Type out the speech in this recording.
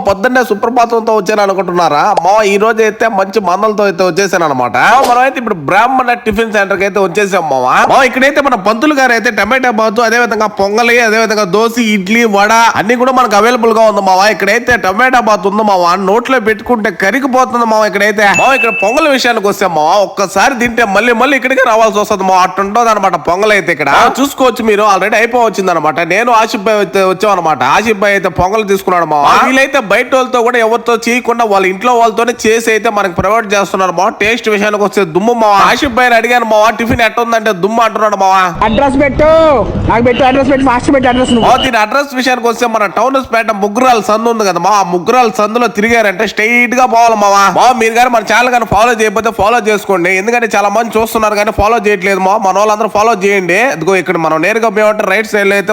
పొద్దున్నే సుప్రభాతంతో వచ్చాను అనుకుంటున్నారా? ఈ రోజు అయితే మంచి మందలతో అయితే వచ్చేసాను అనమాట. మనం అయితే ఇప్పుడు బ్రాహ్మణ టిఫిన్ సెంటర్ కి అయితే వచ్చేసాం మావా. ఇక్కడైతే మన పంతులు గారు అయితే టమాటా బాతు, అదే విధంగా పొంగలి, అదే విధంగా దోశ, ఇడ్లీ, వడ అన్ని కూడా మనకు అవైలబుల్ గా ఉంది మావా. ఇక్కడైతే టమాటా బాతు ఉంది మావా, నోట్లో పెట్టుకుంటే కరిగిపోతుంది మావా. ఇక్కడైతే ఇక్కడ పొంగల్ విషయానికి వస్తే మావా, ఒక్కసారి తింటే మళ్ళీ మళ్ళీ ఇక్కడికి రావాల్సి వస్తుంది మావా. అట్టుంటది అనమాట పొంగల్ అయితే. ఇక్కడ చూసుకోవచ్చు మీరు, ఆల్రెడీ అయిపోవచ్చింది అనమాట. నేను ఆసిఫ్ భాయ్ అయితే వచ్చాం అనమాట. ఆసిఫ్ భాయ్ అయితే పొంగల్ తీసుకున్నాడు మావా. వీళ్ళైతే బయట వాళ్ళతో కూడా ఎవరితో చేయకుండా వాళ్ళ ఇంట్లో వాళ్ళతోనే చేసి అయితే మనకి ప్రొవైడ్ చేస్తున్నారు మావా. టేస్ట్ విషయానికి వస్తే దుమ్ము మావా. ఆసిఫ్ భాయ్ అడిగాను మావా, టిఫిన్ ఎట్ట ఉందంటే దుమ్ము అంటున్నాడు మావా. అడ్రస్ పెట్టు, నాకు పెట్టు అడ్రస్ పెట్టు, ఫాస్ట్ పెట్టు అడ్రస్. దీని అడ్రస్ విషయానికి వస్తే మన టౌన్ పేట ముగ్గురాల సందు ఉంది కదా మా, ఆ ముగ్గురాల సందులో తిరిగారంటే స్ట్రైట్ గా పోవాలి మావా. మీరు గారు మన ఛానల్ కానీ ఫాలో చేయకపోతే ఫాలో చేసుకోండి, ఎందుకంటే చాలా మంది చూస్తున్నారు కానీ ఫాలో చేయట్లేదు మా. మన వాళ్ళందరూ ఫాలో చేయండి. ఇదిగో ఇక్కడ మనం నేరుగా పోయి రైట్ సైడ్ లో అయితే